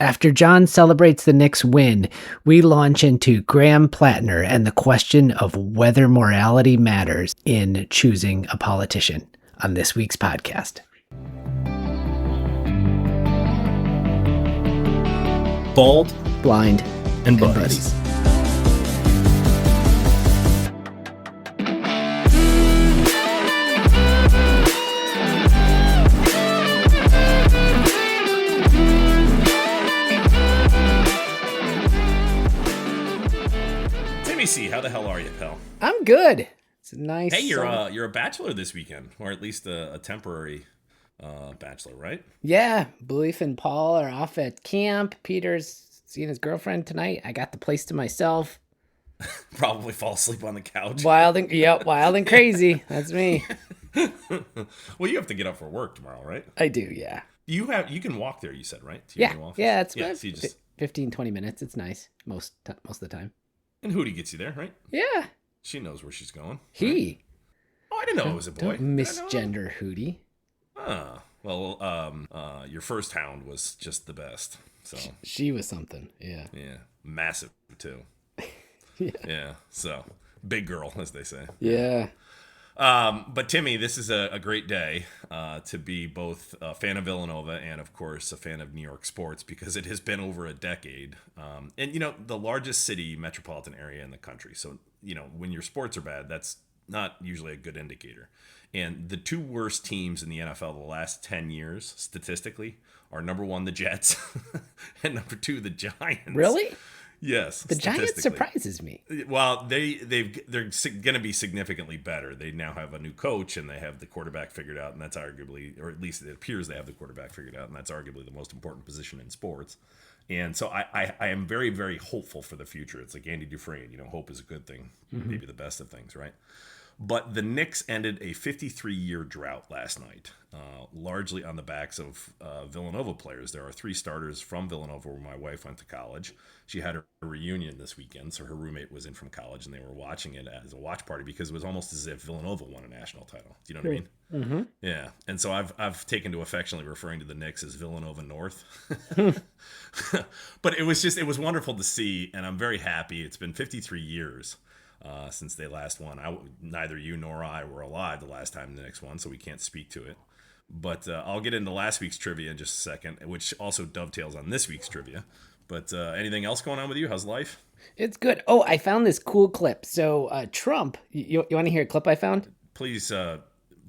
After John celebrates the Knicks' win, we launch into Graham Platner and the question of whether morality matters in choosing a politician on this week's podcast. Bald, Blind, and buddies. How the hell are you, pal? I'm good. It's a nice. Hey, you're a bachelor this weekend, or at least a temporary bachelor, right? Yeah, Belief and Paul are off at camp. Peter's seeing his girlfriend tonight. I got the place to myself. Probably fall asleep on the couch. Wild and crazy. That's me. Well, you have to get up for work tomorrow, right? I do, yeah. You can walk there. You said, right? Yeah. It's so you just 15, 20 minutes. It's nice most of the time. And Hootie gets you there, right? Yeah. She knows where she's going. He. Right? Oh, I didn't know it was a boy. Don't misgender Hootie. Well, your first hound was just the best. So she was something. Yeah. Yeah. Massive too. Yeah. So big girl, as they say. Yeah. But Timmy, this is a great day to be both a fan of Villanova and, of course, a fan of New York sports, because it has been over a decade. And, the largest city metropolitan area in the country. So, when your sports are bad, that's not usually a good indicator. And the two worst teams in the NFL the last 10 years, statistically, are number one, the Jets, and number two, the Giants. Really? Yes, the Giants surprises me. Well, they're going to be significantly better. They now have a new coach, and they have the quarterback figured out, and that's arguably, or at least it appears they have the quarterback figured out, and that's arguably the most important position in sports. And so I am very, very hopeful for the future. It's like Andy Dufresne, hope is a good thing, maybe the best of things, right? But the Knicks ended a 53-year drought last night, largely on the backs of Villanova players. There are 3 starters from Villanova where my wife went to college. She had her reunion this weekend, so her roommate was in from college, and they were watching it as a watch party because it was almost as if Villanova won a national title. Do you know what I mean? Mm-hmm. Yeah. And so I've taken to affectionately referring to the Knicks as Villanova North. But it was wonderful to see, and I'm very happy. It's been 53 years. Since they last won. Neither you nor I were alive the last time the Knicks won, so we can't speak to it. But I'll get into last week's trivia in just a second, which also dovetails on this week's trivia. But anything else going on with you? How's life? It's good. Oh, I found this cool clip. So Trump, you want to hear a clip I found? Please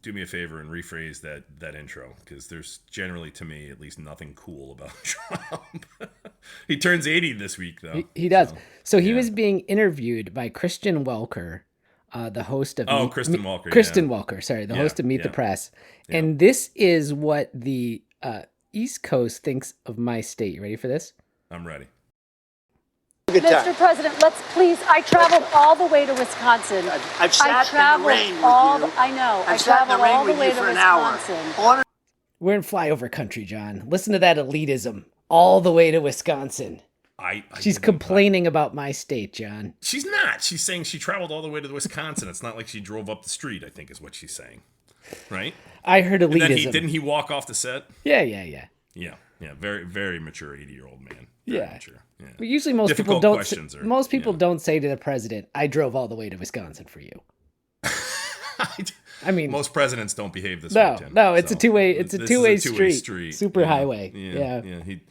do me a favor and rephrase that intro, because there's generally, to me, at least nothing cool about Trump. He turns 80 this week, though. He does. So he was being interviewed by Kristen Welker, the host of... Kristen Welker. Kristen Welker, sorry, the host of Meet the Press. Yeah. And this is what the East Coast thinks of my state. You ready for this? I'm ready. Mr. President, let's please. I traveled all the way to Wisconsin. I've sat in the rain with you. I know. I've sat in the rain with you for an hour. We're in flyover country, John. Listen to that elitism. All the way to Wisconsin. She's complaining about my state, John. She's not. She's saying she traveled all the way to Wisconsin. It's not like she drove up the street, I think is what she's saying. Right? I heard elitism. And then didn't he walk off the set? Yeah. Yeah. Very, very mature 80-year-old man. Very mature. Yeah. But usually most people don't say to the president, I drove all the way to Wisconsin for you. I mean, most presidents don't behave this way, Tim. No, it's a two-way street. Super highway. Yeah. He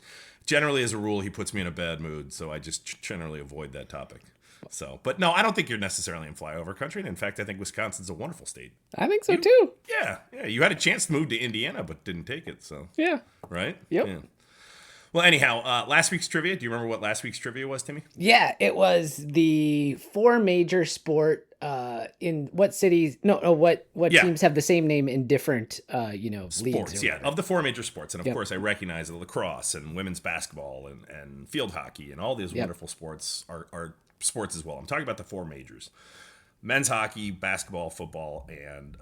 generally, as a rule, he puts me in a bad mood, so I just generally avoid that topic. So, but no, I don't think you're necessarily in flyover country. And in fact, I think Wisconsin's a wonderful state. I think so too. Yeah. You had a chance to move to Indiana, but didn't take it. So yeah. Right? Yep. Yeah. Well, anyhow, last week's trivia. Do you remember what last week's trivia was, Timmy? Yeah, it was the 4 major sport in what cities? What teams have the same name in different sports? Leagues? Of the 4 major sports, and of course, I recognize the lacrosse and women's basketball and field hockey and all these wonderful sports are sports as well. I'm talking about the 4 majors: men's hockey, basketball, football, and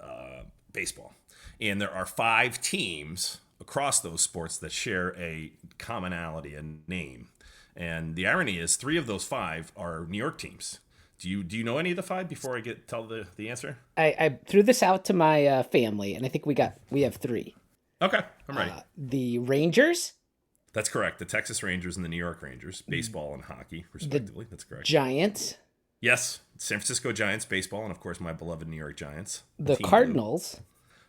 baseball. And there are 5 teams across those sports that share a commonality, a name. And the irony is 3 of those 5 are New York teams. Do you know any of the 5 before I tell the answer? I threw this out to my family, and I think we have 3. Okay, I'm ready. The Rangers, That's correct. The Texas Rangers and the New York Rangers, baseball and hockey, respectively. That's correct. Giants. Yes, San Francisco Giants, baseball, and of course my beloved New York Giants. The Team Cardinals. Blue.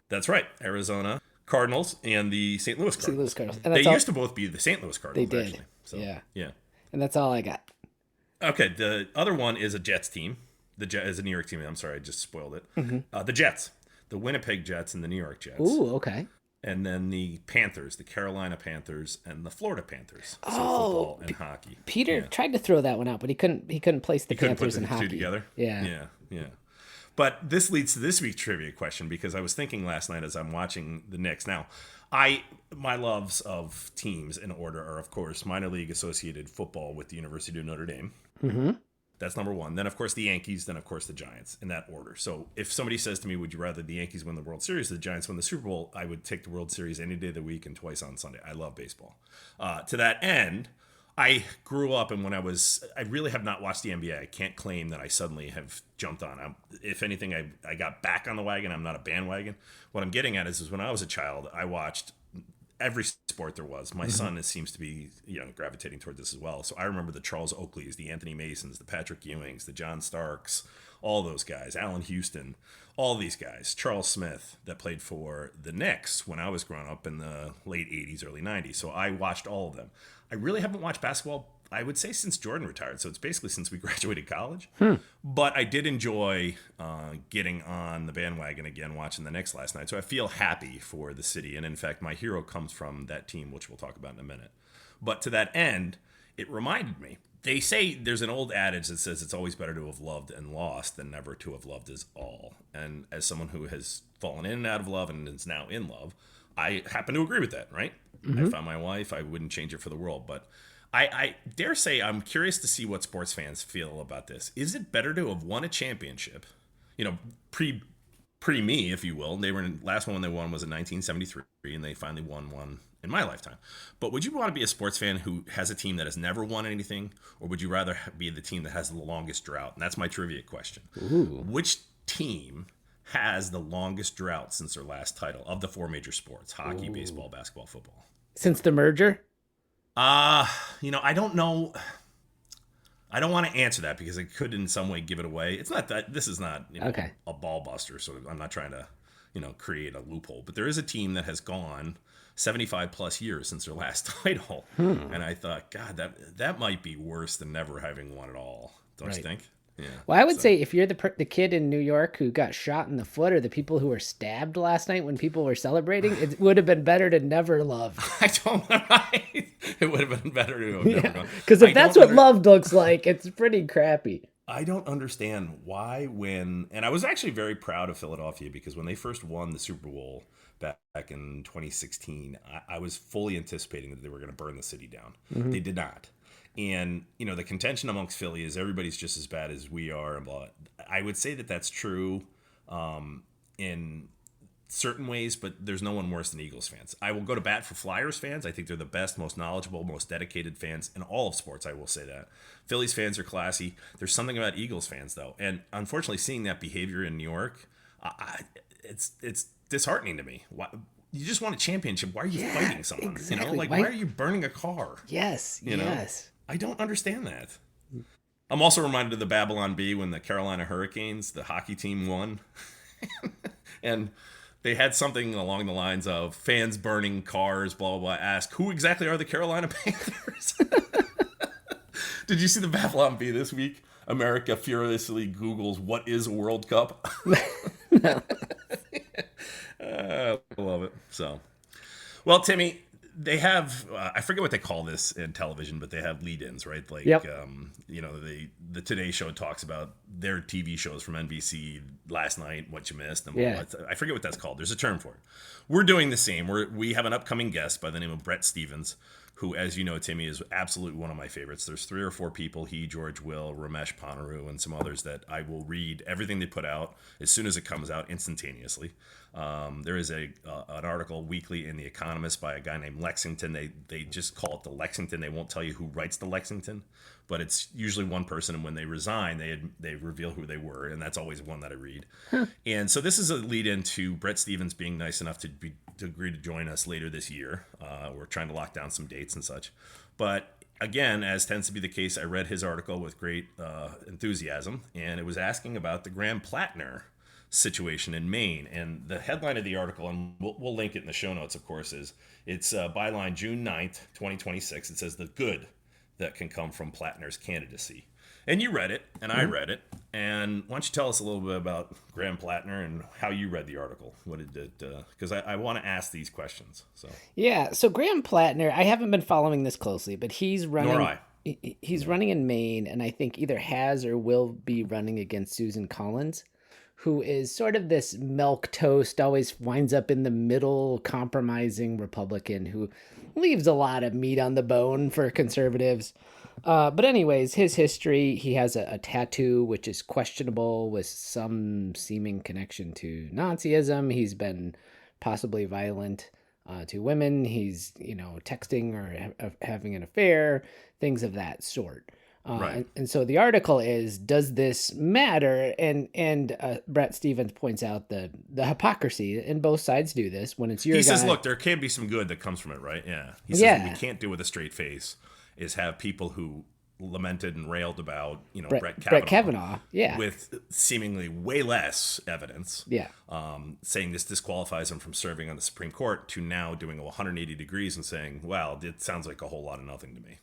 That's right. Arizona Cardinals and the St. Louis Cardinals. St. Louis Cardinals. And They used to both be the St. Louis Cardinals, They did. actually. So, Yeah. Yeah. And that's all I got. Okay, the other one is a Jets team. The Jet is a New York team. I'm sorry, I just spoiled it. The Jets. The Winnipeg Jets and the New York Jets. Ooh, okay. And then the Panthers, the Carolina Panthers and the Florida Panthers. So football and hockey. Peter tried to throw that one out, but he couldn't place the Panthers and hockey. Two together? Yeah. Yeah. But this leads to this week's trivia question, because I was thinking last night as I'm watching the Knicks. Now, my loves of teams in order are, of course, minor league associated football with the University of Notre Dame. Mm-hmm. That's number one. Then, of course, the Yankees. Then, of course, the Giants, in that order. So if somebody says to me, would you rather the Yankees win the World Series or the Giants win the Super Bowl, I would take the World Series any day of the week and twice on Sunday. I love baseball. To that end, I grew up, and I really have not watched the NBA. I can't claim that I suddenly have jumped on. If anything, I got back on the wagon. I'm not a bandwagon. What I'm getting at is when I was a child, I watched every sport there was. My son seems to be, gravitating toward this as well. So I remember the Charles Oakleys, the Anthony Masons, the Patrick Ewings, the John Starks, all those guys, Allen Houston, all these guys, Charles Smith, that played for the Knicks when I was growing up in the late 80s, early 90s. So I watched all of them. I really haven't watched basketball, I would say, since Jordan retired. So it's basically since we graduated college. But I did enjoy getting on the bandwagon again, watching the Knicks last night. So I feel happy for the city. And in fact, my hero comes from that team, which we'll talk about in a minute. But to that end, it reminded me. They say there's an old adage that says it's always better to have loved and lost than never to have loved is all. And as someone who has fallen in and out of love and is now in love, I happen to agree with that, right? I found my wife. I wouldn't change it for the world. But I dare say I'm curious to see what sports fans feel about this. Is it better to have won a championship, pre me, if you will? They were last one they won was in 1973, and they finally won one in my lifetime. But would you want to be a sports fan who has a team that has never won anything, or would you rather be the team that has the longest drought? And that's my trivia question. Ooh. Which team has the longest drought since their last title of the four major sports: hockey, baseball, basketball, football? Since the merger? I don't know. I don't want to answer that because I could in some way give it away. It's not that this is not okay. A ball buster, so I'm not trying to create a loophole. But there is a team that has gone 75 plus years since their last title, and I thought, God, that might be worse than never having won at all. Don't you think? Yeah. Well, I would say if you're the kid in New York who got shot in the foot, or the people who were stabbed last night when people were celebrating, it would have been better to never love. I don't know. It would have been better to have never gone. Because if that's what love looks like, it's pretty crappy. I don't understand why and I was actually very proud of Philadelphia, because when they first won the Super Bowl back in 2016, I was fully anticipating that they were going to burn the city down. Mm-hmm. They did not. And, the contention amongst Philly is everybody's just as bad as we are and blah. I would say that that's true in certain ways, but there's no one worse than Eagles fans. I will go to bat for Flyers fans. I think they're the best, most knowledgeable, most dedicated fans in all of sports. I will say that. Phillies fans are classy. There's something about Eagles fans, though. And unfortunately, seeing that behavior in New York, it's disheartening to me. Why, you just won a championship. Why are you fighting someone? Exactly. Why are you burning a car? Yes. Yes. I don't understand that. I'm also reminded of the Babylon Bee when the Carolina Hurricanes, the hockey team, won. And they had something along the lines of fans burning cars, blah, blah, blah. Ask, who exactly are the Carolina Panthers? Did you see the Babylon Bee this week? America furiously Googles, what is a World Cup? No. I love it. So, well, Timmy, they have, I forget what they call this in television, but they have lead-ins, right? Like, yep. The Today Show talks about their TV shows from NBC last night, what you missed. And I forget what that's called. There's a term for it. We're doing the same. We have an upcoming guest by the name of Bret Stevens, who, as you know, Timmy, is absolutely one of my favorites. There's 3 or 4 people, he, George Will, Ramesh Ponnuru, and some others that I will read everything they put out as soon as it comes out instantaneously. There is an article weekly in The Economist by a guy named Lexington. They just call it the Lexington. They won't tell you who writes the Lexington, but it's usually one person. And when they resign, they reveal who they were, and that's always one that I read. And so this is a lead into Bret Stevens being nice enough to agree to join us later this year. We're trying to lock down some dates and such, but again, as tends to be the case, I read his article with great enthusiasm, and it was asking about the Graham Platner situation in Maine. And the headline of the article, and we'll link it in the show notes, of course, is it's byline June 9th, 2026. It says the good that can come from Platner's candidacy. And you read it, and I read it. And why don't you tell us a little bit about Graham Platner and how you read the article? What did it? Because I want to ask these questions. So Graham Platner, I haven't been following this closely, but he's running. Nor I. He's running in Maine, and I think either has or will be running against Susan Collins, who is sort of this milquetoast, always winds up in the middle, compromising Republican who leaves a lot of meat on the bone for conservatives. But anyways, his history, he has a tattoo, which is questionable with some seeming connection to Nazism. He's been possibly violent to women. He's, texting or having an affair, things of that sort. Right. And so the article is, does this matter? And Bret Stevens points out the hypocrisy, and both sides do this when it's your He guy. says, look, there can be some good that comes from it, right? Yeah. He says what we can't do with a straight face is have people who lamented and railed about, Brett Kavanaugh, with seemingly way less evidence, yeah, saying this disqualifies him from serving on the Supreme Court, to now doing a 180 degrees and saying, well, it sounds like a whole lot of nothing to me.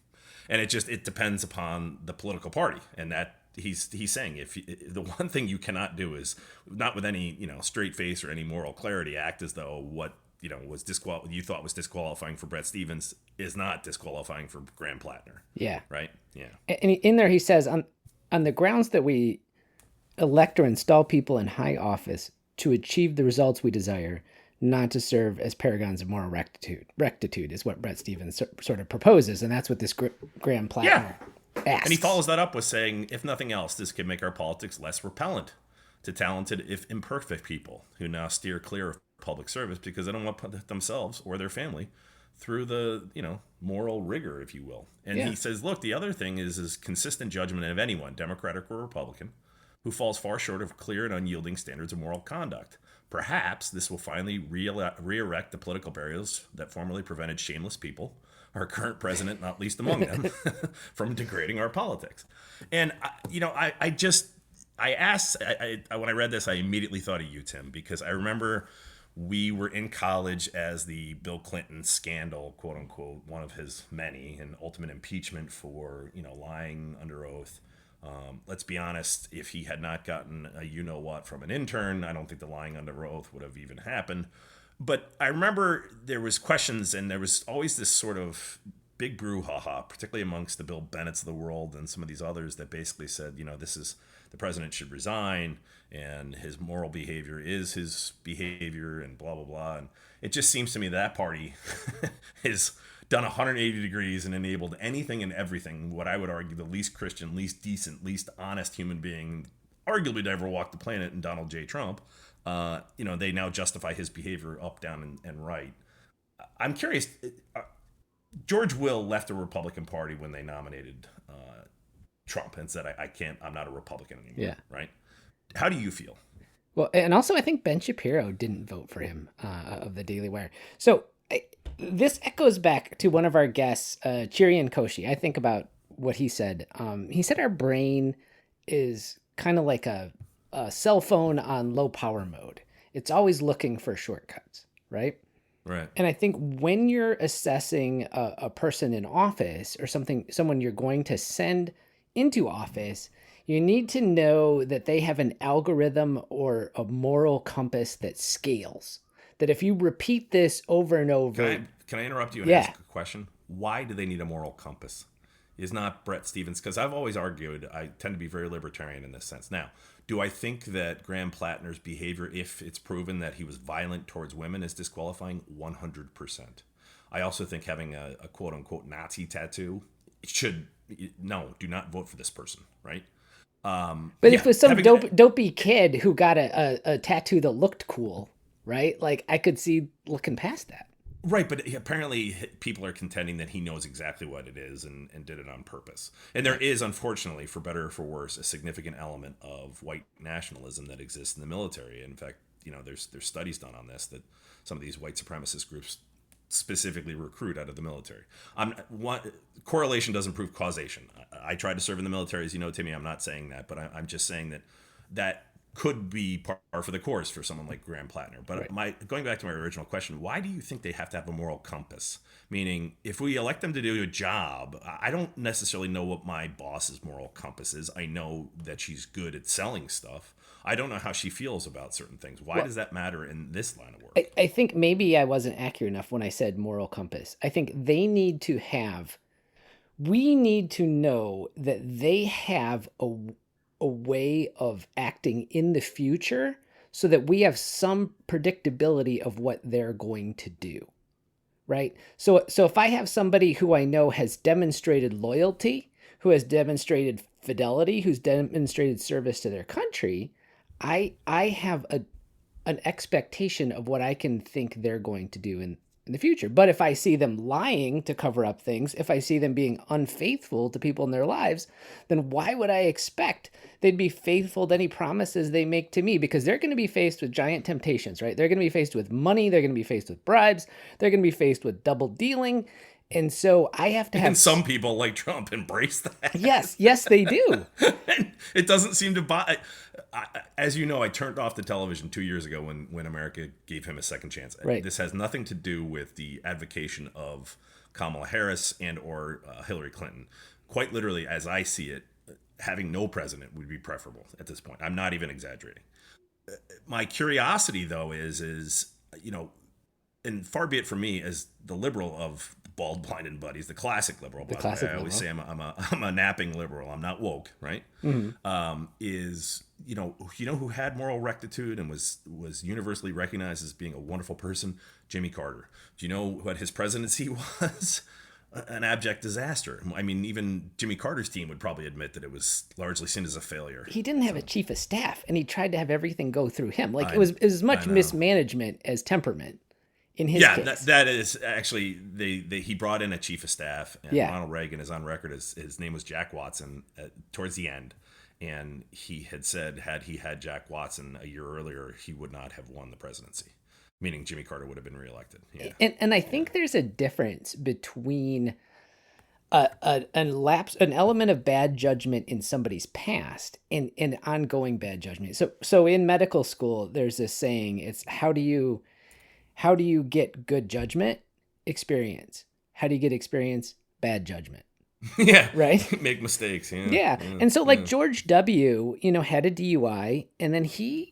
And it depends upon the political party, and that he's saying if the one thing you cannot do is not with any straight face or any moral clarity act as though what you thought was disqualifying for Bret Stevens is not disqualifying for Graham Platner. Yeah. Right. Yeah. And in there he says on the grounds that we elect or install people in high office to achieve the results we desire, not to serve as paragons of moral rectitude is what Bret Stevens sort of proposes, and that's what this Graham Platner asks. And he follows that up with saying, if nothing else, this can make our politics less repellent to talented, if imperfect people who now steer clear of public service because they don't want to put themselves or their family through the moral rigor, if you will. And he says, look, the other thing is consistent judgment of anyone, Democratic or Republican, who falls far short of clear and unyielding standards of moral conduct. Perhaps this will finally re-erect the political barriers that formerly prevented shameless people, our current president not least among them, from degrading our politics. And when I read this, I immediately thought of you, Tim, because I remember we were in college as the Bill Clinton scandal, quote unquote, one of his many, and ultimate impeachment for lying under oath. Let's be honest, if he had not gotten a you-know-what from an intern, I don't think the lying under oath would have even happened. But I remember there was questions, and there was always this sort of big brouhaha, particularly amongst the Bill Bennetts of the world and some of these others that basically said, this is the president should resign, and his moral behavior is his behavior, and blah, blah, blah. And it just seems to me that party is done 180 degrees and enabled anything and everything, what I would argue the least Christian, least decent, least honest human being arguably to ever walk the planet, in Donald J. Trump. They now justify his behavior up, down, and right. I'm curious, George Will left the Republican Party when they nominated Trump and said, I'm not a Republican anymore. Yeah. Right? How do you feel? Well, and also I think Ben Shapiro didn't vote for him of the Daily Wire. So this echoes back to one of our guests, Chirian Koshi. I think about what he said. He said our brain is kind of like a cell phone on low power mode. It's always looking for shortcuts, right? Right. And I think when you're assessing a person in office or someone you're going to send into office, you need to know that they have an algorithm or a moral compass that scales. That if you repeat this over and over... Can I interrupt you and ask a question? Why do they need a moral compass? Is not Bret Stevens, because I've always argued, I tend to be very libertarian in this sense. Now, do I think that Graham Platner's behavior, if it's proven that he was violent towards women, is disqualifying? 100%. I also think having a quote-unquote Nazi tattoo do not vote for this person, right? But if it was some dopey kid who got a tattoo that looked cool, right? Like I could see looking past that. Right, but apparently people are contending that he knows exactly what it is and did it on purpose. And there is, unfortunately, for better or for worse, a significant element of white nationalism that exists in the military. In fact, there's studies done on this, that some of these white supremacist groups specifically recruit out of the military. Correlation doesn't prove causation. I tried to serve in the military, as you know, Timmy. I'm not saying that, but I'm just saying that could be par for the course for someone like Graham Platner. But going back to my original question, why do you think they have to have a moral compass? Meaning, if we elect them to do a job, I don't necessarily know what my boss's moral compass is. I know that she's good at selling stuff. I don't know how she feels about certain things. Why does that matter in this line of work? I think maybe I wasn't accurate enough when I said moral compass. I think we need to know that they have a way of acting in the future so that we have some predictability of what they're going to do, right? So if I have somebody who I know has demonstrated loyalty, who has demonstrated fidelity, who's demonstrated service to their country, I have an expectation of what I can think they're going to do in the future. But if I see them lying to cover up things, if I see them being unfaithful to people in their lives, then why would I expect they'd be faithful to any promises they make to me? Because they're going to be faced with giant temptations, right? They're going to be faced with money. They're going to be faced with bribes. They're going to be faced with double dealing. And so I have to have... And some people like Trump embrace that. Yes, they do. And it doesn't seem to buy... As you know, I turned off the television 2 years ago when America gave him a second chance. Right. This has nothing to do with the advocation of Kamala Harris and or Hillary Clinton. Quite literally, as I see it, having no president would be preferable at this point. I'm not even exaggerating. My curiosity, though, is and far be it from me as the liberal of Bald, Blind, and Buddies, the classic liberal. I always say I'm a napping liberal. I'm not woke, right? Mm-hmm. Is who had moral rectitude and was universally recognized as being a wonderful person? Jimmy Carter. Do you know what his presidency was? An abject disaster. I mean, even Jimmy Carter's team would probably admit that it was largely seen as a failure. He didn't have a chief of staff, and he tried to have everything go through him. Like it was as much mismanagement as temperament. In his case. That is actually he brought in a chief of staff, and Ronald Reagan is on record as his name was Jack Watson towards the end, and he had said had he had Jack Watson a year earlier, he would not have won the presidency, meaning Jimmy Carter would have been reelected. Yeah. And I think there's a difference between an element of bad judgment in somebody's past and ongoing bad judgment. So in medical school, there's this saying: it's how do you get good judgment? Experience. How do you get experience? Bad judgment. Yeah. Right? Make mistakes. Yeah. And so George W., had a DUI, and then he,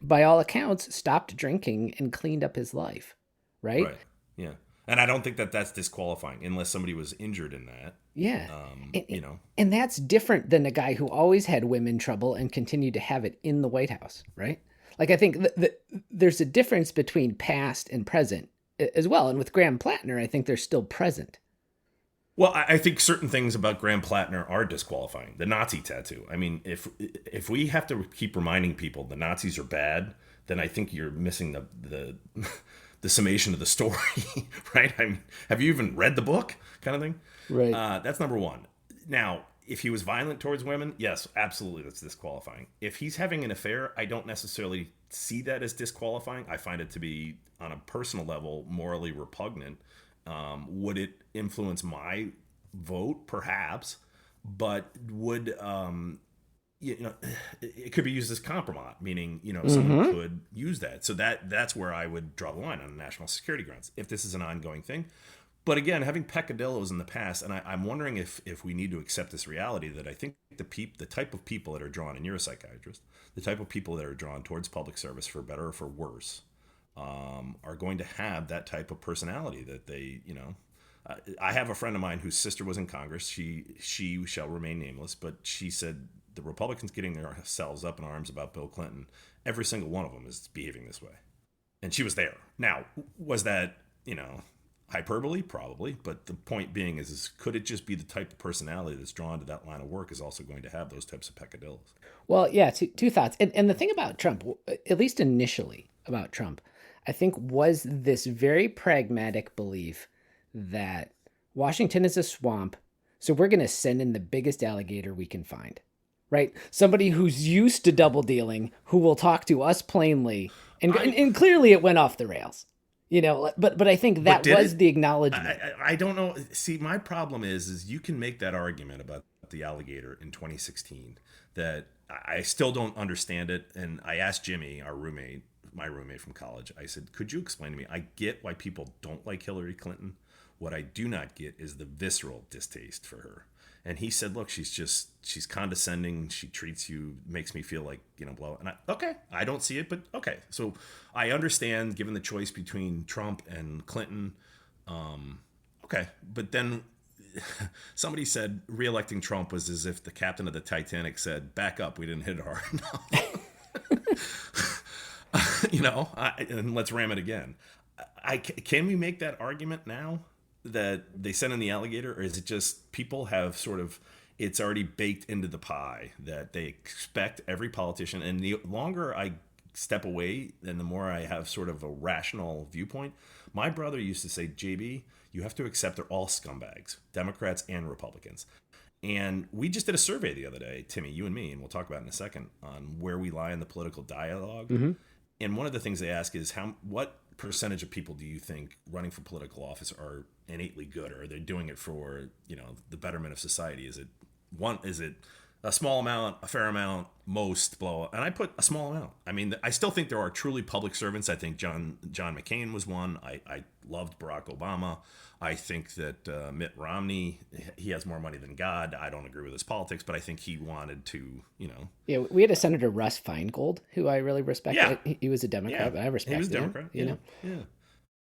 by all accounts, stopped drinking and cleaned up his life. Right? Yeah. And I don't think that that's disqualifying unless somebody was injured in that. Yeah. And that's different than a guy who always had women trouble and continued to have it in the White House. Right? Like, I think there's a difference between past and present as well. And with Graham Platner, I think they're still present. Well, I think certain things about Graham Platner are disqualifying. The Nazi tattoo. I mean, if we have to keep reminding people the Nazis are bad, then I think you're missing the summation of the story, right? I mean, have you even read the book kind of thing? Right. That's number one. Now, if he was violent towards women, yes, absolutely, that's disqualifying. If he's having an affair, I don't necessarily see that as disqualifying. I find it to be, on a personal level, morally repugnant. Would it influence my vote? Perhaps. But would, it could be used as compromise, meaning, someone could use that. So that's where I would draw the line on national security grounds, if this is an ongoing thing. But again, having peccadillos in the past, and I'm wondering if we need to accept this reality that I think the type of people that are drawn, and you're a psychiatrist, the type of people that are drawn towards public service, for better or for worse, are going to have that type of personality that they, I have a friend of mine whose sister was in Congress. She shall remain nameless, but she said the Republicans getting themselves up in arms about Bill Clinton, every single one of them is behaving this way. And she was there. Now, was that, Hyperbole, probably, but the point being is could it just be the type of personality that's drawn to that line of work is also going to have those types of peccadillos? Well, yeah, two thoughts. And the thing about Trump, at least initially about Trump, I think was this very pragmatic belief that Washington is a swamp, so we're going to send in the biggest alligator we can find, right? Somebody who's used to double dealing, who will talk to us plainly, and clearly it went off the rails. But I think that was the acknowledgement. I don't know. See, my problem is you can make that argument about the alligator in 2016 that I still don't understand it. And I asked Jimmy, my roommate from college, I said, could you explain to me? I get why people don't like Hillary Clinton. What I do not get is the visceral distaste for her. And he said, look, she's condescending. She treats you, makes me feel like, blow. And I don't see it, but okay. So I understand given the choice between Trump and Clinton. Okay. But then somebody said reelecting Trump was as if the captain of the Titanic said, back up. We didn't hit it hard enough. And let's ram it again. Can we make that argument now? That they sent in the alligator, or is it just people have sort of, it's already baked into the pie that they expect every politician, and the longer I step away and the more I have sort of a rational viewpoint. My brother used to say, JB, you have to accept they're all scumbags, Democrats and Republicans. And we just did a survey the other day, Timmy, you and me, and we'll talk about it in a second, on where we lie in the political dialogue. Mm-hmm. And one of the things they ask is what percentage of people do you think running for political office are innately good, or are they doing it for the betterment of society? Is it a small amount, a fair amount, most, blow? And I put a small amount. I mean, I still think there are truly public servants. I think John McCain was one. I loved Barack Obama. I think that Mitt Romney, he has more money than God. I don't agree with his politics, but I think he wanted to, Yeah, we had a Senator Russ Feingold, who I really respect. Yeah. He was a Democrat, but I respect him. He was a Democrat, Yeah.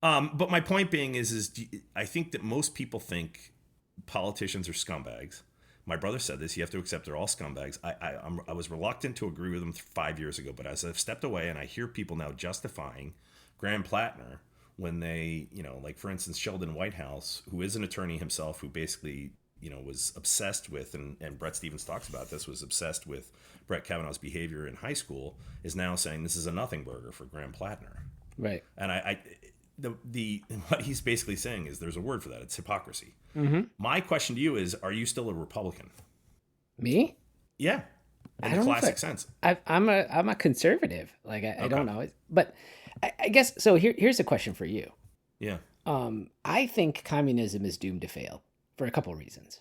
But my point being is I think that most people think politicians are scumbags. My brother said this. You have to accept they're all scumbags. I was reluctant to agree with him 5 years ago, but as I've stepped away and I hear people now justifying Graham Platner when they, like for instance, Sheldon Whitehouse, who is an attorney himself, who basically, was obsessed with, and Bret Stevens talks about this, was obsessed with Brett Kavanaugh's behavior in high school, is now saying this is a nothing burger for Graham Platner. Right. And what he's basically saying is there's a word for that. It's hypocrisy. Mm-hmm. My question to you is, are you still a Republican? Me? Yeah. In the classic sense. I'm a conservative. Like I don't know. But I guess, so here's a question for you. Yeah. I think communism is doomed to fail for a couple of reasons.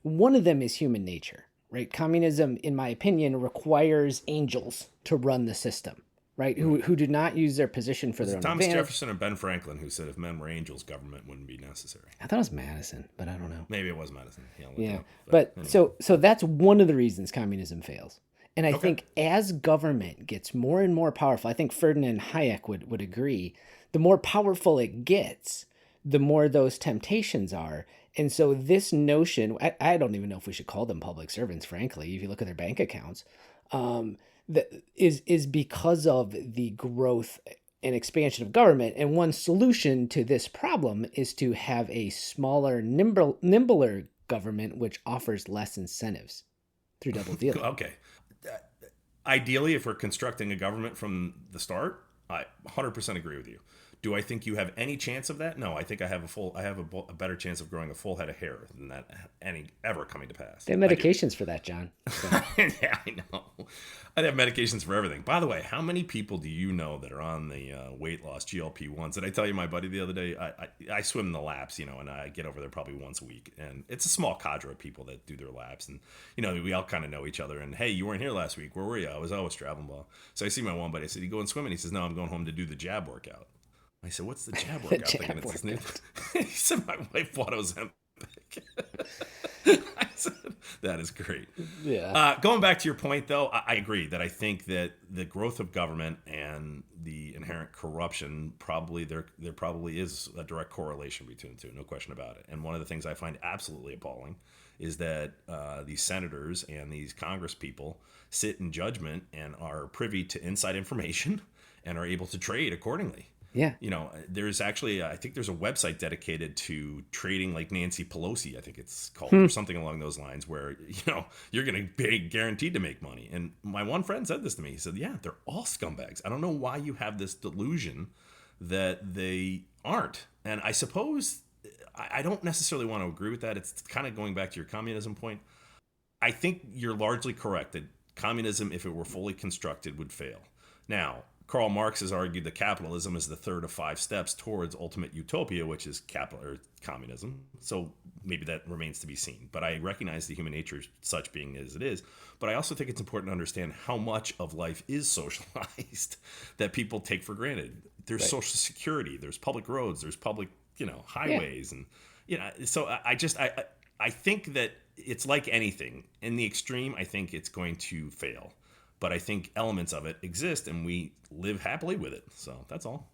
One of them is human nature, right? Communism, in my opinion, requires angels to run the system, right? Who do not use their position for their own Thomas advantage. Jefferson or Ben Franklin who said if men were angels, government wouldn't be necessary. I thought it was Madison, but I don't know. Maybe it was Madison. Yeah. But anyway. So that's one of the reasons communism fails. And I think as government gets more and more powerful, I think Ferdinand Hayek would agree, the more powerful it gets, the more those temptations are. And so this notion, I don't even know if we should call them public servants, frankly, if you look at their bank accounts, that is because of the growth and expansion of government. And one solution to this problem is to have a smaller, nimbler government, which offers less incentives through double dealing. Okay. Ideally, if we're constructing a government from the start, I 100% agree with you. Do I think you have any chance of that? No, I think I have a better chance of growing a full head of hair than that ever coming to pass. They have medications for that, John. So. Yeah, I know. I'd have medications for everything. By the way, how many people do you know that are on the weight loss GLP-1s? Did I tell you my buddy the other day? I swim in the laps, and I get over there probably once a week. And it's a small cadre of people that do their laps. And, we all kind of know each other. And, hey, you weren't here last week. Where were you? I was always traveling well. So I see my one buddy. I said, you going swimming? He says, no, I'm going home to do the jab workout. I said, what's the jab workout? Thinking it's his name. He said, my wife thought it was Ozempic. I said, that is great. Yeah. Going back to your point, though, I agree that I think that the growth of government and the inherent corruption, there probably is a direct correlation between the two, no question about it. And one of the things I find absolutely appalling is that these senators and these Congress people sit in judgment and are privy to inside information and are able to trade accordingly. Yeah. There's actually, I think there's a website dedicated to trading like Nancy Pelosi, I think it's called, or something along those lines, where, you're going to be guaranteed to make money. And my one friend said this to me. He said, yeah, they're all scumbags. I don't know why you have this delusion that they aren't. And I suppose I don't necessarily want to agree with that. It's kind of going back to your communism point. I think you're largely correct that communism, if it were fully constructed, would fail. Now, Karl Marx has argued that capitalism is the third of 5 steps towards ultimate utopia, which is communism. So maybe that remains to be seen. But I recognize the human nature such being as it is. But I also think it's important to understand how much of life is socialized that people take for granted. There's Right. social security, there's public roads, there's public, highways, and so I think that it's like anything. In the extreme, I think it's going to fail. But I think elements of it exist, and we live happily with it. So that's all.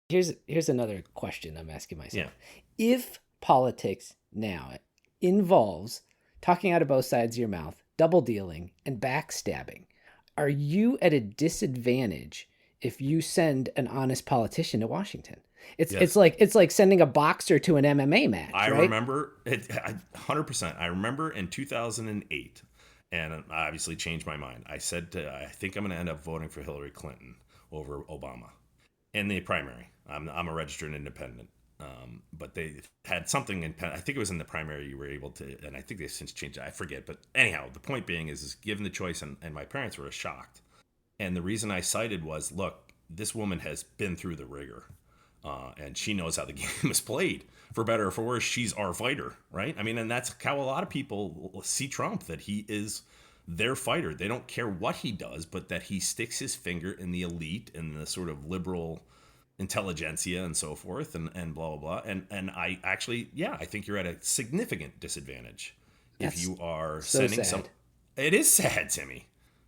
Here's another question I'm asking myself. If politics now involves talking out of both sides of your mouth, double dealing, and backstabbing, are you at a disadvantage if you send an honest politician to Washington? It's like sending a boxer to an MMA match. I right? remember it 100%. I remember in 2008, and I obviously changed my mind. I said, I think I'm going to end up voting for Hillary Clinton over Obama in the primary. I'm a registered independent. But they had something in, I think it was in the primary you were able to, and I think they've since changed it. I forget. But anyhow, the point being is given the choice, and my parents were shocked. And the reason I cited was, look, this woman has been through the rigor. And she knows how the game is played. For better or for worse, she's our fighter, right? I mean, and that's how a lot of people see Trump, that he is their fighter. They don't care what he does, but that he sticks his finger in the elite and the sort of liberal intelligentsia and so forth, and blah, blah, blah. And I actually, I think you're at a significant disadvantage if you are sending some. It is sad, Timmy.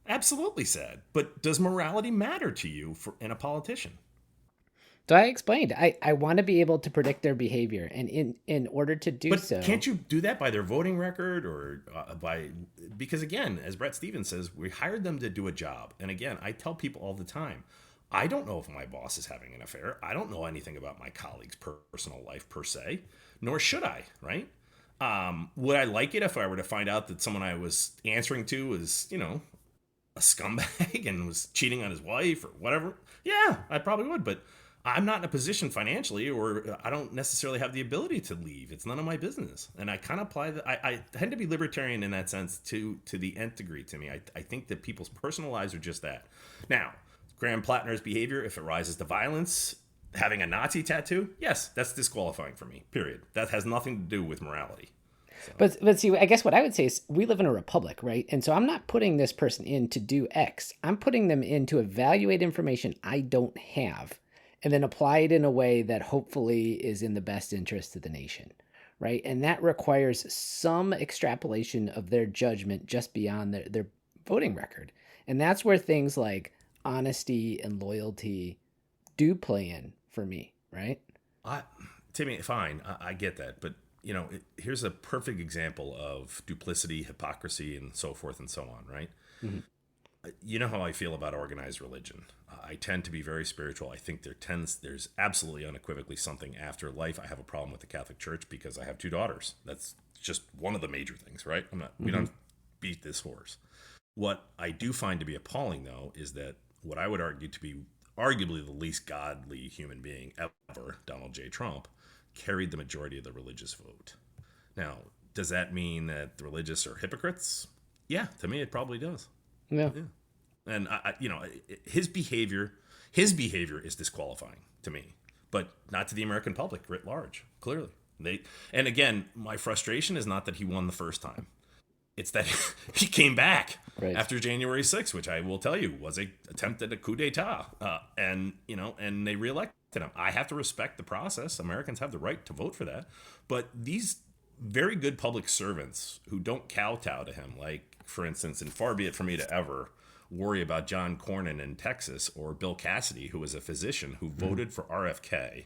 Absolutely sad. But does morality matter to you in a politician? So I explained, I want to be able to predict their behavior, and in order to do so. But can't you do that by their voting record or because again, as Bret Stevens says, we hired them to do a job. And again, I tell people all the time, I don't know if my boss is having an affair. I don't know anything about my colleague's personal life per se, nor should I, right? Would I like it if I were to find out that someone I was answering to was, a scumbag and was cheating on his wife or whatever? Yeah, I probably would, but I'm not in a position financially, or I don't necessarily have the ability to leave. It's none of my business. And I kind of apply that. I tend to be libertarian in that sense to the nth degree, to me. I think that people's personal lives are just that. Now, Graham Platner's behavior, if it rises to violence, having a Nazi tattoo, yes, that's disqualifying for me, period. That has nothing to do with morality. So. But see, I guess what I would say is we live in a republic, right? And so I'm not putting this person in to do X. I'm putting them in to evaluate information I don't have, and then apply it in a way that hopefully is in the best interest of the nation, right? And that requires some extrapolation of their judgment just beyond their voting record. And that's where things like honesty and loyalty do play in for me, right? Timmy, fine, I get that. But, here's a perfect example of duplicity, hypocrisy, and so forth and so on, right? Mm-hmm. You know how I feel about organized religion. I tend to be very spiritual. I think there's absolutely unequivocally something after life. I have a problem with the Catholic Church because I have 2 daughters. That's just one of the major things, right? We don't beat this horse. What I do find to be appalling, though, is that what I would argue to be arguably the least godly human being ever, Donald J. Trump, carried the majority of the religious vote. Now, does that mean that the religious are hypocrites? Yeah, to me it probably does. Yeah. And his behavior is disqualifying to me, but not to the American public writ large. Clearly, and again, my frustration is not that he won the first time; it's that he came back after January 6th, which I will tell you was a attempt at a coup d'état, and they reelected him. I have to respect the process. Americans have the right to vote for that, but these very good public servants who don't kowtow to him, like, for instance, and far be it for me to ever worry about John Cornyn in Texas or Bill Cassidy, who was a physician who voted for RFK,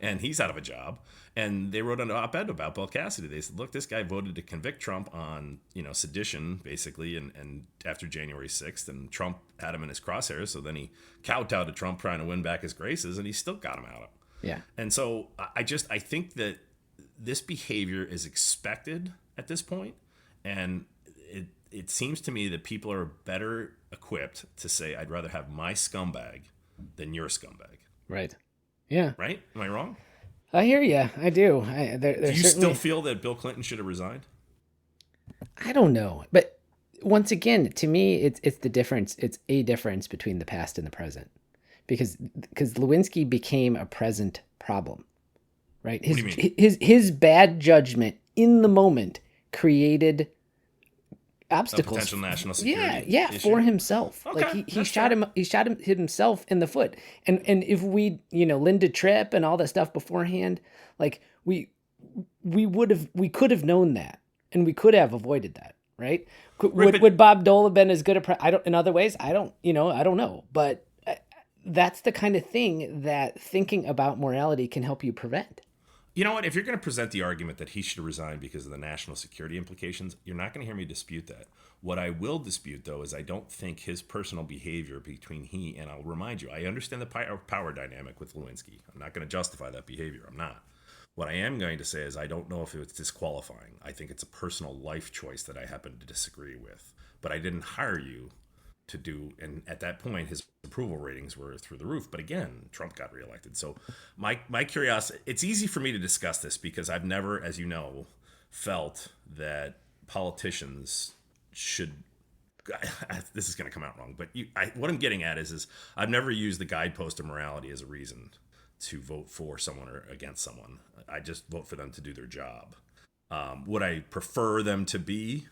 and he's out of a job. And they wrote an op-ed about Bill Cassidy. They said, look, this guy voted to convict Trump on, sedition, basically, and after January 6th, and Trump had him in his crosshairs, so then he kowtowed to Trump trying to win back his graces, and he still got him out. Yeah. And so I think that this behavior is expected at this point, and it seems to me that people are better equipped to say, I'd rather have my scumbag than your scumbag. Right. Yeah. Right? Am I wrong? I hear you. I do. Do you still feel that Bill Clinton should have resigned? I don't know. But once again, to me, it's the difference. It's a difference between the past and the present. Because Lewinsky became a present problem. Right? What do you mean? His bad judgment in the moment created obstacles. A potential national security issue. For himself. Okay, Like he shot himself in the foot. And if we, Linda Tripp and all that stuff beforehand, like we could have known that, and we could have avoided that, right? Would Bob Dole have been as good in other ways? I don't know, but that's the kind of thing that thinking about morality can help you prevent. You know what? If you're going to present the argument that he should resign because of the national security implications, you're not going to hear me dispute that. What I will dispute, though, is I don't think his personal behavior between he and I'll remind you, I understand the power dynamic with Lewinsky. I'm not going to justify that behavior. I'm not. What I am going to say is I don't know if it's disqualifying. I think it's a personal life choice that I happen to disagree with. But I didn't hire you to do, and at that point his approval ratings were through the roof. But again, Trump got reelected. So my curiosity, it's easy for me to discuss this because I've never, as you know, felt that politicians should, this is going to come out wrong, but what I'm getting at is I've never used the guidepost of morality as a reason to vote for someone or against someone. I just vote for them to do their job. Would I prefer them to be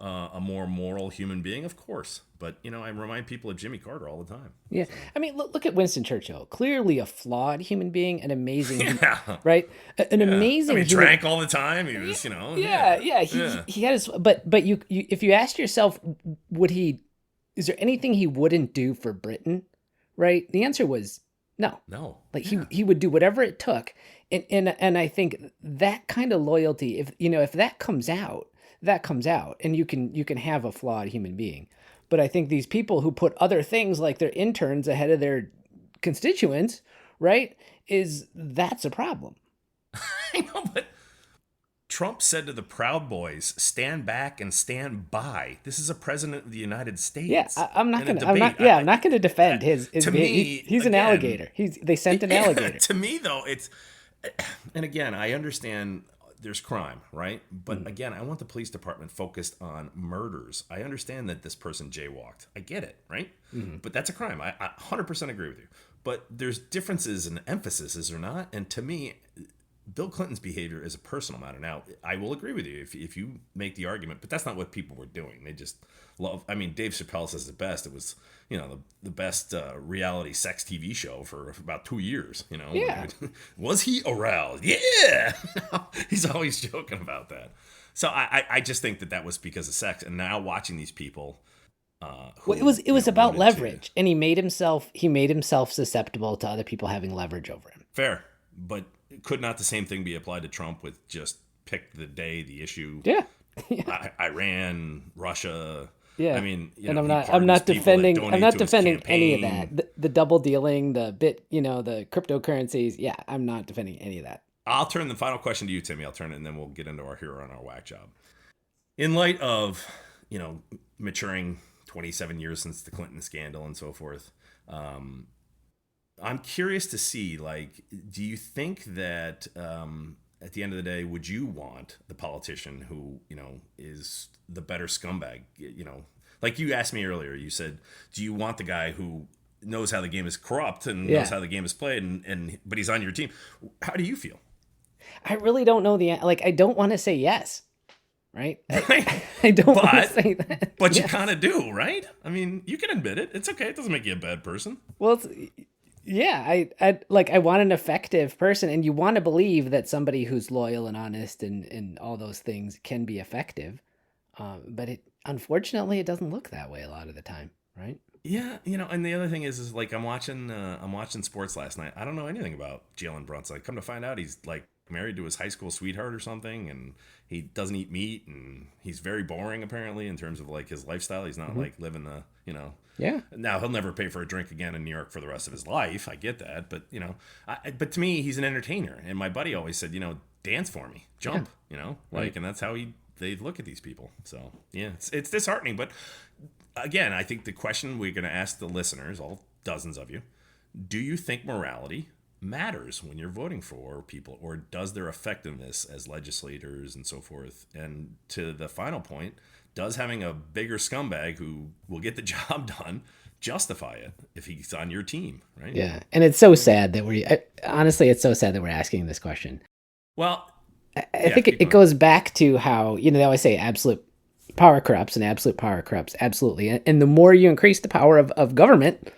a more moral human being? Of course. But, I remind people of Jimmy Carter all the time. Yeah. So. I mean, look at Winston Churchill. Clearly a flawed human being, an amazing, yeah. Right? An amazing he drank all the time. He was, He had his, but you if you ask yourself, is there anything he wouldn't do for Britain? Right? The answer was no. No. Like he would do whatever it took. And I think that kind of loyalty, if that comes out, and you can have a flawed human being. But I think these people who put other things like their interns ahead of their constituents, right, that's a problem. I know, but Trump said to the Proud Boys, stand back and stand by. This is a president of the United States. Yeah, I'm not going to defend his to behavior. Me, he's an alligator. They sent an alligator. To me, though, and again, I understand there's crime, right? But again, I want the police department focused on murders. I understand that this person jaywalked. I get it, right? Mm-hmm. But that's a crime. I 100% agree with you. But there's differences in emphasis, is there not? And to me, Bill Clinton's behavior is a personal matter. Now, I will agree with you if you make the argument, but that's not what people were doing. They just love. I mean, Dave Chappelle says the best. It was, the best reality sex TV show for about 2 years. Yeah. Was he aroused? Yeah. He's always joking about that. So I just think that was because of sex. And now watching these people. It was about leverage, and he made himself susceptible to other people having leverage over him. Fair, but could not the same thing be applied to Trump with just pick the day, the issue? Yeah. Iran, Russia. Yeah. I mean, and I'm not defending any of that. The double dealing, the the cryptocurrencies. Yeah, I'm not defending any of that. I'll turn the final question to you, Timmy. I'll turn it, and then we'll get into our hero and our whack job. In light of, maturing 27 years since the Clinton scandal and so forth, I'm curious to see, do you think that at the end of the day, would you want the politician who, is the better scumbag? Like you asked me earlier, you said, do you want the guy who knows how the game is corrupt and knows how the game is played, but he's on your team? How do you feel? I really don't know I don't want to say yes. Right? I don't want to say that. But yes. You kind of do, right? I mean, you can admit it. It's okay. It doesn't make you a bad person. Well, I want an effective person, and you want to believe that somebody who's loyal and honest and all those things can be effective. But unfortunately, it doesn't look that way a lot of the time, right? Yeah, and the other thing is like I'm watching sports last night. I don't know anything about Jalen Brunson. I come to find out he's like married to his high school sweetheart or something, and he doesn't eat meat, and he's very boring apparently in terms of like his lifestyle. He's not like living the. Yeah. Now he'll never pay for a drink again in New York for the rest of his life. I get that, but but to me, he's an entertainer, and my buddy always said, dance for me, jump, Right. and that's how they look at these people. So yeah, it's disheartening, but. Again, I think the question we're going to ask the listeners, all dozens of you, do you think morality matters when you're voting for people, or does their effectiveness as legislators and so forth? And to the final point, does having a bigger scumbag who will get the job done justify it if he's on your team, right? Yeah. And it's so sad that honestly, it's so sad that we're asking this question. Well, I think it goes back to how, they always say absolute power corrupts, and absolute power corrupts. Absolutely. And the more you increase the power of government,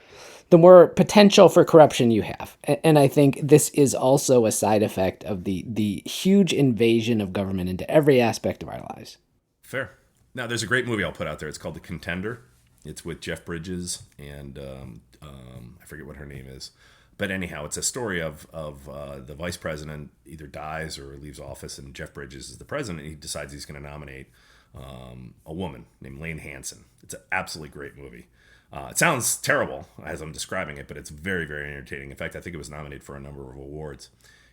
the more potential for corruption you have. And I think this is also a side effect of the huge invasion of government into every aspect of our lives. Fair. Now, there's a great movie I'll put out there. It's called The Contender. It's with Jeff Bridges and I forget what her name is. But anyhow, it's a story of the vice president either dies or leaves office, and Jeff Bridges is the president. And he decides he's going to nominate a woman named Lane Hansen. It's an absolutely great movie. It sounds terrible as I'm describing it, but it's very, very entertaining. In fact, I think it was nominated for a number of awards.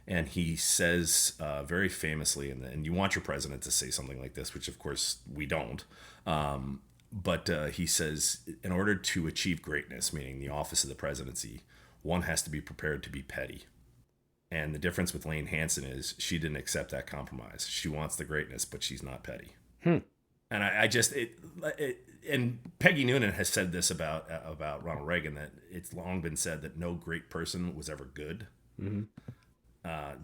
And he says very famously, and you want your president to say something like this, which of course we don't. But he says, in order to achieve greatness, meaning the office of the presidency, one has to be prepared to be petty. And the difference with Lane Hansen is she didn't accept that compromise. She wants the greatness, but she's not petty. And I just and Peggy Noonan has said this about Ronald Reagan, that it's long been said that no great person was ever good,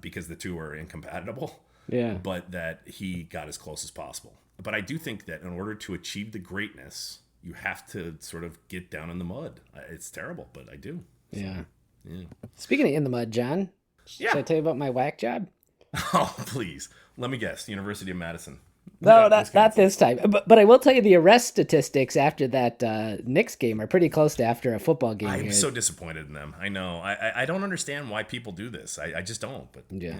because the two are incompatible. Yeah. But that he got as close as possible. But I do think that in order to achieve the greatness, you have to sort of get down in the mud. It's terrible, but I do. Yeah. Yeah. Speaking of in the mud, John, should I tell you about my whack job? Oh, please. Let me guess. University of Madison. No, not this time. But I will tell you the arrest statistics after that Knicks game are pretty close to after a football game. I'm so disappointed in them. I know. I don't understand why people do this. I just don't. But yeah.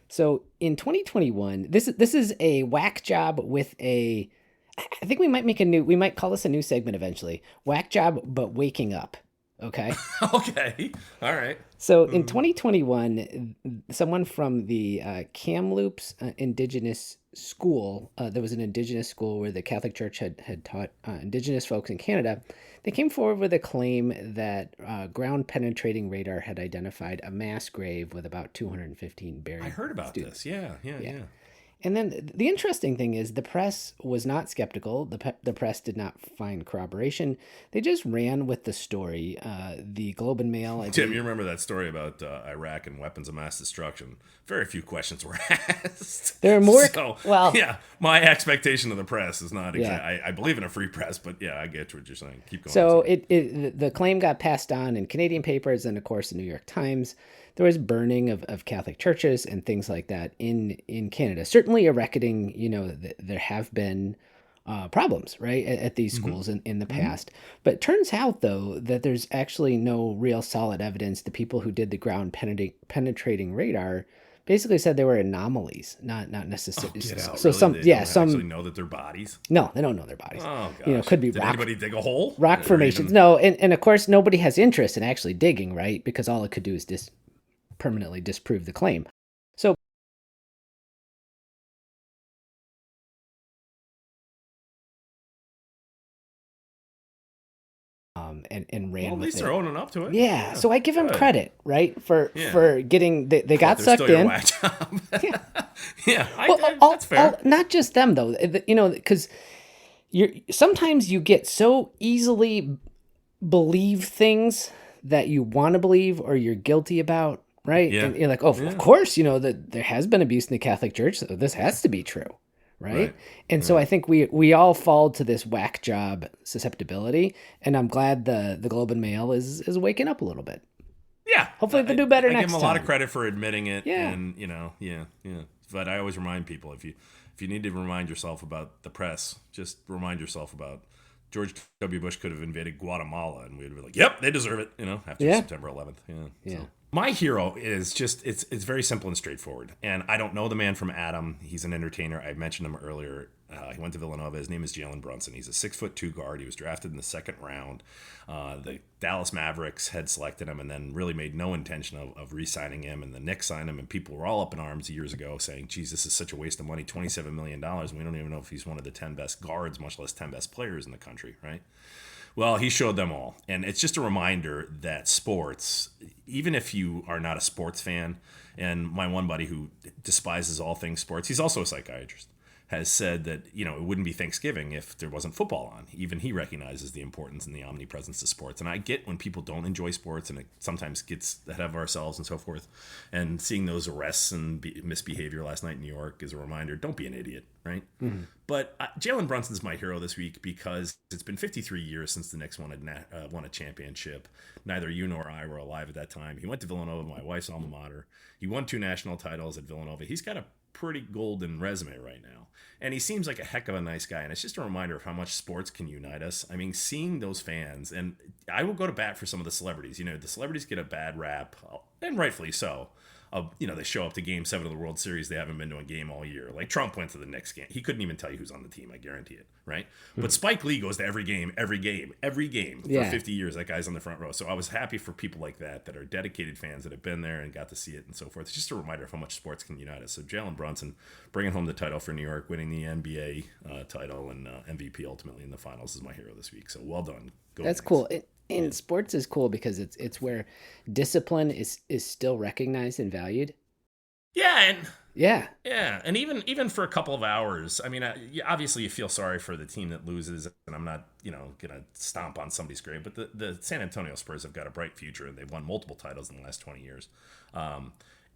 So in 2021, this is a whack job with a. I think we might call this a new segment eventually. Whack job, but waking up. Okay. Okay. All right. So in 2021, someone from the Kamloops Indigenous School, there was an Indigenous school where the Catholic Church had taught Indigenous folks in Canada. They came forward with a claim that ground-penetrating radar had identified a mass grave with about 215 buried I heard about students. this. Yeah. And then the interesting thing is the press was not skeptical. The press did not find corroboration. They just ran with the story. The Globe and Mail. Tim, you remember that story about Iraq and weapons of mass destruction? Very few questions were asked. There are more. Yeah, my expectation of the press is not exactly. I believe in a free press, but yeah, I get what you're saying. Keep going. So the claim got passed on in Canadian papers and, of course, the New York Times. There was burning of Catholic churches and things like that in Canada. Certainly a reckoning, there have been problems, right, at these schools in the past. But it turns out, though, that there's actually no real solid evidence. The people who did the ground penetrating radar basically said they were anomalies, not necessarily. So really? They don't actually know that they're bodies? No, they don't know their bodies. Oh, gosh. Could be Did rock. anybody dig a hole? Rock formations. No, and of course, nobody has interest in actually digging, right? Because all it could do is permanently disprove the claim. So and ran at least with they're it. owning up to it. Yeah, so I give him credit, right, for getting they got sucked still your in. whack job. Yeah, Well, that's fair. Not just them though, because sometimes you get so easily believe things that you want to believe or you're guilty about, right? Yeah. And you're like, of course, that there has been abuse in the Catholic Church, so this has to be true, right? And so I think we all fall to this whack job susceptibility, and I'm glad the Globe and Mail is waking up a little bit. Yeah. Hopefully they'll do better next time. I give them a lot of credit for admitting it. Yeah. And, yeah. But I always remind people, if If you need to remind yourself about the press, just remind yourself about George W. Bush could have invaded Guatemala, and we'd be like, "Yep, they deserve it." After September 11th. Yeah. So. My hero is just it's very simple and straightforward. And I don't know the man from Adam. He's an entertainer. I mentioned him earlier. He went to Villanova. His name is Jalen Brunson. He's a 6'2" guard. He was drafted in the second round. The Dallas Mavericks had selected him and then really made no intention of re-signing him. And the Knicks signed him, and people were all up in arms years ago saying, geez, this is such a waste of money, $27 million. And we don't even know if he's one of the 10 best guards, much less 10 best players in the country, right? Well, he showed them all. And it's just a reminder that sports, even if you are not a sports fan, and my one buddy who despises all things sports, he's also a psychiatrist, has said that, it wouldn't be Thanksgiving if there wasn't football on. Even he recognizes the importance and the omnipresence of sports. And I get when people don't enjoy sports and it sometimes gets ahead of ourselves and so forth. And seeing those arrests and misbehavior last night in New York is a reminder, don't be an idiot, right? Mm-hmm. But Jalen Brunson's my hero this week because it's been 53 years since the Knicks won a championship. Neither you nor I were alive at that time. He went to Villanova, my wife's alma mater. He won 2 national titles at Villanova. He's got a pretty golden resume right now. And he seems like a heck of a nice guy. And it's just a reminder of how much sports can unite us. I mean, seeing those fans, and I will go to bat for some of the celebrities. The celebrities get a bad rap, and rightfully so. They show up to Game 7 of the World Series. They haven't been to a game all year. Like Trump went to the Knicks game. He couldn't even tell you who's on the team. I guarantee it, right? But Spike Lee goes to every game for 50 years. That guy's on the front row. So I was happy for people like that are dedicated fans that have been there and got to see it and so forth. It's just a reminder of how much sports can unite us. So Jalen Brunson bringing home the title for New York, winning the NBA title and MVP ultimately in the finals is my hero this week. So well done. That's cool. And sports is cool because it's where discipline is still recognized and valued. Yeah, and even for a couple of hours. I mean, obviously you feel sorry for the team that loses, and I'm not gonna stomp on somebody's grave, but the San Antonio Spurs have got a bright future, and they've won multiple titles in the last 20 years.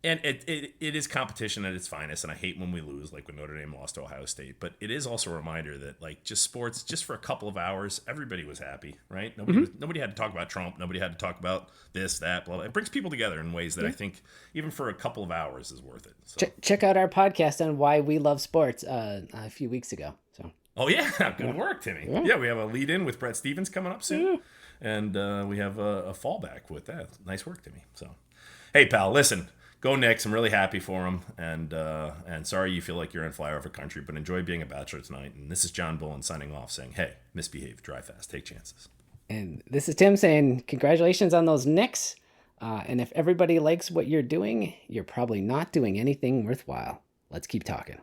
And it is competition at its finest, and I hate when we lose, like when Notre Dame lost to Ohio State. But it is also a reminder that, like, just sports, just for a couple of hours, everybody was happy, right? Nobody had to talk about Trump. Nobody had to talk about this, that, blah, blah. It brings people together in ways that I think, even for a couple of hours, is worth it. So. Check out our podcast on why we love sports a few weeks ago. So. Oh, yeah. Good work, Timmy. Yeah, we have a lead-in with Bret Stevens coming up soon. And we have a fallback with that. Nice work, Timmy. So, hey, pal, listen. Go Knicks. I'm really happy for them. And sorry you feel like you're in flyover country, but enjoy being a bachelor tonight. And this is John Boland signing off saying, hey, misbehave, drive fast, take chances. And this is Tim saying, congratulations on those Knicks. And if everybody likes what you're doing, you're probably not doing anything worthwhile. Let's keep talking.